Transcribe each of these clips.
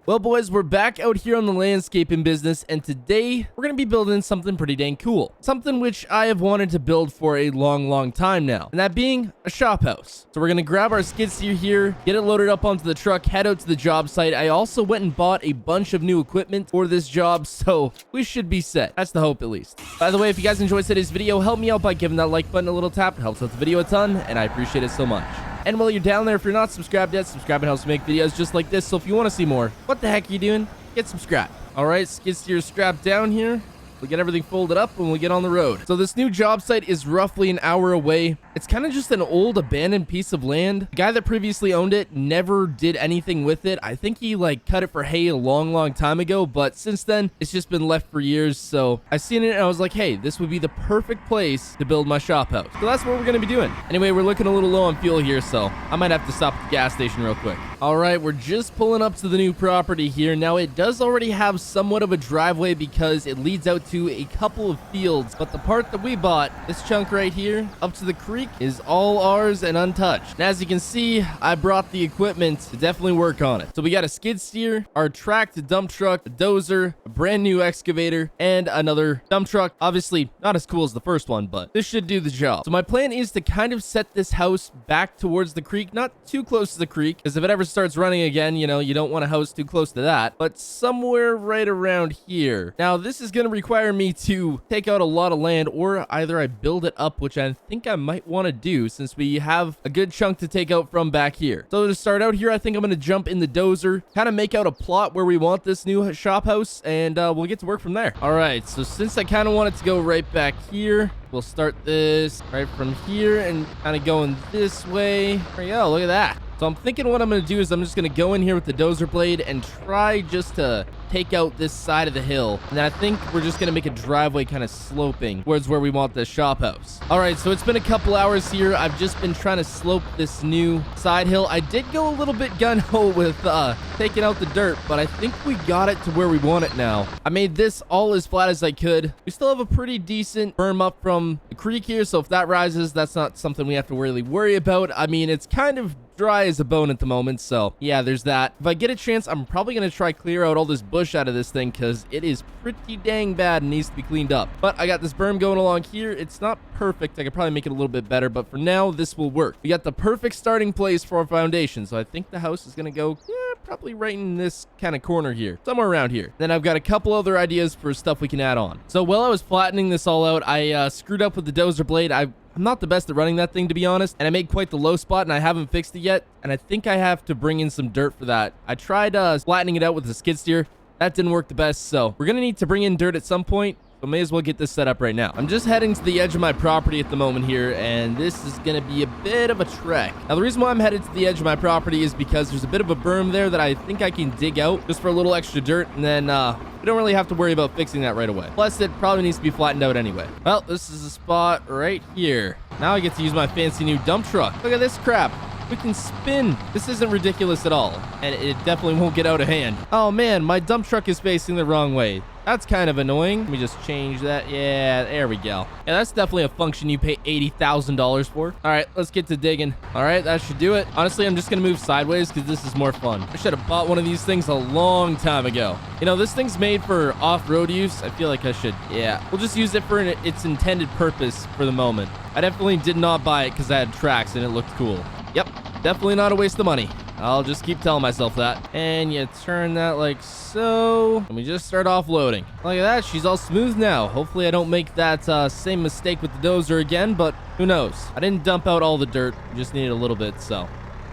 Well, boys, we're back out here on the landscaping business, and today we're going to be building something pretty dang cool. Something which I have wanted to build for a long time now, and that being a shop house. So we're going to grab our skid steer here, get it loaded up onto the truck, head out to the job site. I also went and bought a bunch of new equipment for this job, so we should be set. That's the hope, at least. By the way, if you guys enjoyed today's video, help me out by giving that like button a little tap. It helps out the video a ton, and I appreciate it so much. And while you're down there, if you're not subscribed yet, subscribing helps me make videos just like this. So if you want to see more, what the heck are you doing? Get subscribed. All right, skid steer strapped down here. We'll get everything folded up and we'll get on the road. So this new job site is roughly an hour away. It's kind of just an old abandoned piece of land. The guy that previously owned it never did anything with it. I think he cut it for hay a long time ago, but since then it's just been left for years. So I seen it and I was like, hey, this would be the perfect place to build my shop house. So that's what we're going to be doing. Anyway, we're looking a little low on fuel here, so I might have to stop at the gas station real quick. All right, we're just pulling up to the new property here. Now it does already have somewhat of a driveway because it leads out to a couple of fields, but the part that we bought, this chunk right here up to the creek, is all ours and untouched. And as you can see, I brought the equipment to definitely work on it. So we got a skid steer, our tracked dump truck, a dozer, a brand new excavator, and another dump truck. Obviously not as cool as the first one, but this should do the job. So my plan is to kind of set this house back towards the creek, not too close to the creek, because if it ever starts running again, you know, you don't want a house too close to that, but somewhere right around here. Now this is going to require me to take out a lot of land, or either I build it up, which I think I might want to do since we have a good chunk to take out from back here. So to start out here, I think I'm going to jump in the dozer, kind of make out a plot where we want this new shop house, and we'll get to work from there. All right, so since I kind of want it to go right back here, we'll start this right from here and kind of going this way. There we go, look at that. So I'm thinking what I'm going to do is I'm just going to go in here with the dozer blade and try just to take out this side of the hill. And then I think we're just going to make a driveway kind of sloping towards where we want the shop house. All right, so it's been a couple hours here. I've just been trying to slope this new side hill. I did go a little bit gun-ho with taking out the dirt, but I think we got it to where we want it now. I made this all as flat as I could. We still have a pretty decent berm up from the creek here, so if that rises, that's not something we have to really worry about. I mean, it's kind of dry as a bone at the moment, so yeah, there's that. If I get a chance, I'm probably gonna try clear out all this bush out of this thing because it is pretty dang bad and needs to be cleaned up. But I got this berm going along here. It's not perfect. I could probably make it a little bit better, but for now this will work. We got the perfect starting place for our foundation, so I think the house is gonna go probably right in this kind of corner here, somewhere around here. Then I've got a couple other ideas for stuff we can add on. So while I was flattening this all out, I screwed up with the dozer blade. I'm not the best at running that thing, to be honest, and I made quite the low spot and I haven't fixed it yet, and I think I have to bring in some dirt for that. I tried flattening it out with the skid steer. That didn't work the best, so we're gonna need to bring in dirt at some point. So may as well get this set up right now. I'm just heading to the edge of my property at the moment here, and this is going to be a bit of a trek. Now, the reason why I'm headed to the edge of my property is because there's a bit of a berm there that I think I can dig out just for a little extra dirt, and then we don't really have to worry about fixing that right away. Plus, it probably needs to be flattened out anyway. Well, this is the spot right here. Now I get to use my fancy new dump truck. Look at this crap. We can spin. This isn't ridiculous at all, and it definitely won't get out of hand. Oh man, my dump truck is facing the wrong way. That's kind of annoying. Let me just change that. Yeah, there we go. Yeah, that's definitely a function you pay $80,000 for. All right, let's get to digging. All right, that should do it. Honestly, I'm just going to move sideways because this is more fun. I should have bought one of these things a long time ago. You know, this thing's made for off-road use. I feel like I should. Yeah, we'll just use it for its intended purpose for the moment. I definitely did not buy it because I had tracks and it looked cool. Yep, definitely not a waste of money. I'll just keep telling myself that. And you turn that like so. And we just start offloading. Look at that. She's all smooth now. Hopefully I don't make that same mistake with the dozer again, but who knows? I didn't dump out all the dirt. Just needed a little bit, so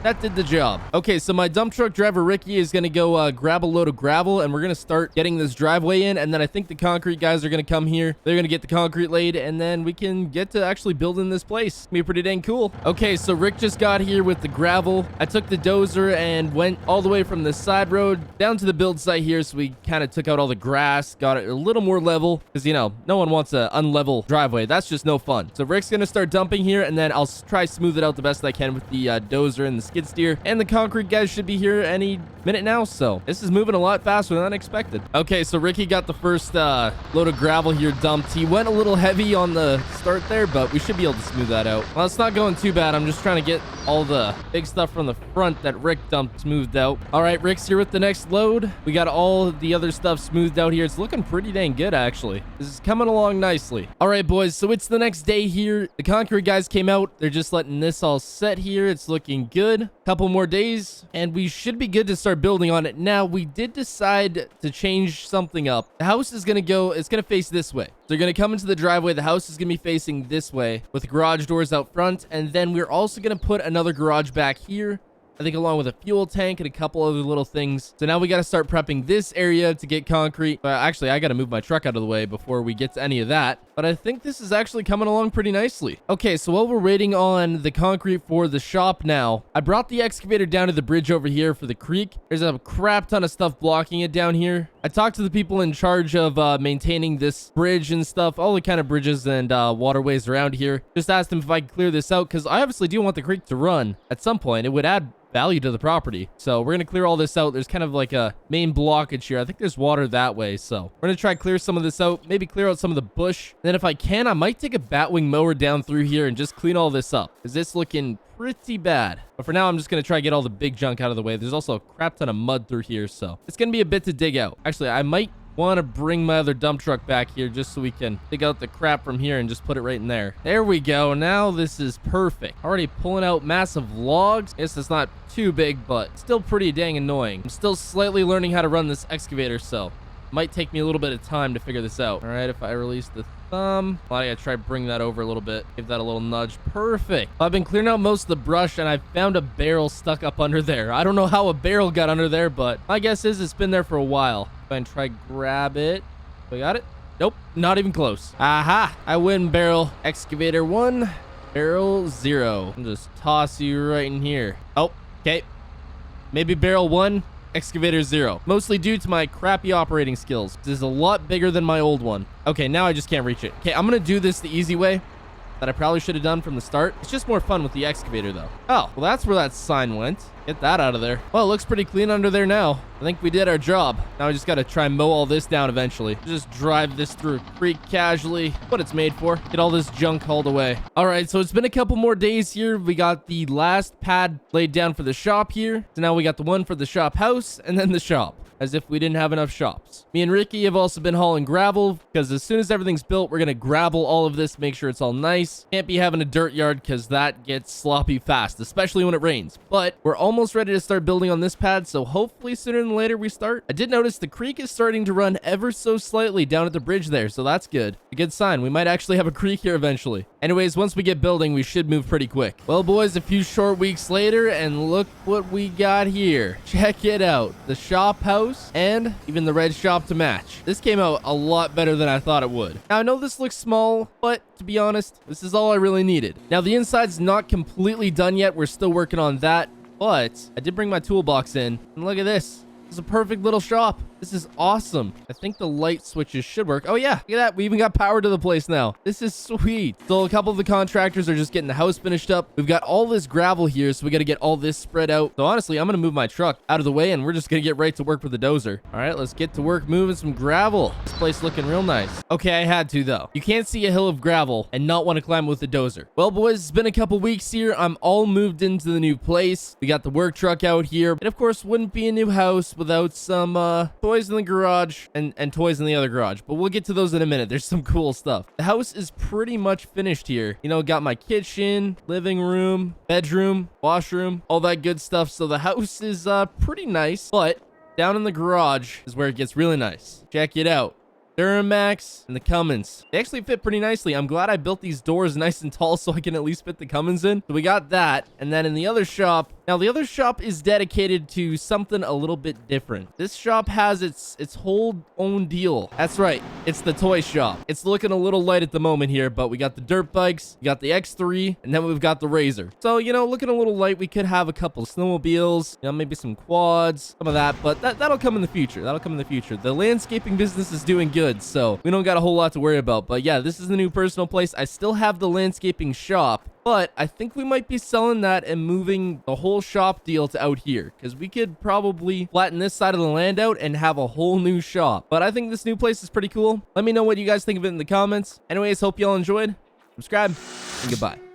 that did the job. Okay, so my dump truck driver, Ricky, is going to go grab a load of gravel, and we're going to start getting this driveway in, and then I think the concrete guys are going to come here. They're going to get the concrete laid, and then we can get to actually building this place. It'll be pretty dang cool. Okay, so Rick just got here with the gravel. I took the dozer and went all the way from the side road down to the build site here, so we kind of took out all the grass, got it a little more level, because, you know, no one wants an unlevel driveway. That's just no fun. So Rick's going to start dumping here, and then I'll try smooth it out the best I can with the dozer and the skid steer, and the concrete guys should be here any minute now. So this is moving a lot faster than expected. Okay, so Ricky got the first load of gravel here dumped. He went a little heavy on the start there, but we should be able to smooth that out. Well, it's not going too bad. I'm just trying to get all the big stuff from the front that Rick dumped smoothed out. All right, Rick's here with the next load. We got all the other stuff smoothed out here. It's looking pretty dang good, actually. This is coming along nicely. All right, boys, so it's the next day here. The concrete guys came out. They're just letting this all set here. It's looking good. Couple more days and we should be good to start building on it. Now, we did decide to change something up. The house is gonna go, it's gonna face this way. They're gonna come into the driveway. The house is gonna be facing this way with garage doors out front, and then we're also gonna put another garage back here, I think, along with a fuel tank and a couple other little things. So now we got to start prepping this area to get concrete. But actually, I got to move my truck out of the way before we get to any of that. But I think this is actually coming along pretty nicely. Okay, so while we're waiting on the concrete for the shop now, I brought the excavator down to the bridge over here for the creek. There's a crap ton of stuff blocking it down here. I talked to the people in charge of maintaining this bridge and stuff, all the kind of bridges and waterways around here. Just asked them if I could clear this out, because I obviously do want the creek to run at some point. It would add value to the property. So we're gonna clear all this out. There's kind of like a main blockage here. I think there's water that way, so we're gonna try to clear some of this out, maybe clear out some of the bush. And then if I can, I might take a batwing mower down through here and just clean all this up, because it's looking pretty bad. But for now, I'm just gonna try to get all the big junk out of the way. There's also a crap ton of mud through here, so it's gonna be a bit to dig out. Actually, I might want to bring my other dump truck back here just so we can dig out the crap from here and just put it right in there. There we go. Now this is perfect. Already pulling out massive logs. Guess it's not too big, but still pretty dang annoying. I'm still slightly learning how to run this excavator, so might take me a little bit of time to figure this out. All right, if I release the thumb, I gotta try to bring that over a little bit, give that a little nudge. Perfect. I've been clearing out most of the brush and I found a barrel stuck up under there. I don't know how a barrel got under there, but my guess is it's been there for a while. And try grab it. We got it? Nope, not even close. Aha, I win. Barrel excavator 1, barrel 0. I'll just toss you right in here. Oh, okay. Maybe barrel 1, excavator 0. Mostly due to my crappy operating skills. This is a lot bigger than my old one. Okay, now I just can't reach it. Okay, I'm gonna do this the easy way that I probably should have done from the start. It's just more fun with the excavator though. Oh, well, that's where that sign went. Get that out of there. Well, it looks pretty clean under there now. I think we did our job. Now we just got to try and mow all this down eventually. Just drive this through a creek casually. What it's made for. Get all this junk hauled away. All right, so it's been a couple more days here. We got the last pad laid down for the shop here. So now we got the one for the shop house and then the shop. As if we didn't have enough shops. Me and Ricky have also been hauling gravel, because as soon as everything's built, we're going to gravel all of this, make sure it's all nice. Can't be having a dirt yard, because that gets sloppy fast, especially when it rains. But we're almost ready to start building on this pad, so hopefully sooner than later we start. I did notice the creek is starting to run ever so slightly down at the bridge there, so that's good. A good sign. We might actually have a creek here eventually. Anyways, once we get building, we should move pretty quick. Well, boys, a few short weeks later, and look what we got here. Check it out. The shop house and even the red shop to match. This came out a lot better than I thought it would. Now, I know this looks small, but to be honest, this is all I really needed. Now, the inside's not completely done yet. We're still working on that, but I did bring my toolbox in, and look at this. This is a perfect little shop. This is awesome. I think the light switches should work. Oh yeah, look at that. We even got power to the place now. This is sweet. So a couple of the contractors are just getting the house finished up. We've got all this gravel here, so we got to get all this spread out. So honestly, I'm going to move my truck out of the way and we're just going to get right to work with the dozer. All right, let's get to work moving some gravel. This place looking real nice. Okay, I had to though. You can't see a hill of gravel and not want to climb with the dozer. Well, boys, it's been a couple weeks here. I'm all moved into the new place. We got the work truck out here. And of course, wouldn't be a new house without some toys in the garage and toys in the other garage, but we'll get to those in a minute. There's some cool stuff. The house is pretty much finished here. You know, got my kitchen, living room, bedroom, washroom, all that good stuff. So the house is pretty nice, but down in the garage is where it gets really nice. Check it out. Duramax and the Cummins. They actually fit pretty nicely. I'm glad I built these doors nice and tall so I can at least fit the Cummins in. So we got that. And then in the other shop, now the other shop is dedicated to something a little bit different. This shop has its whole own deal. That's right. It's the toy shop. It's looking a little light at the moment here, but we got the dirt bikes, we got the X3, and then we've got the Razor. So, you know, looking a little light. We could have a couple of snowmobiles, you know, maybe some quads, some of that, but that'll come in the future. That'll come in the future. The landscaping business is doing good. good, so we don't got a whole lot to worry about. But yeah, this is the new personal place. I still have the landscaping shop, but I think we might be selling that and moving the whole shop deal to out here, because we could probably flatten this side of the land out and have a whole new shop. But I think this new place is pretty cool. Let me know what you guys think of it in the comments. Anyways, hope y'all enjoyed. Subscribe, and goodbye.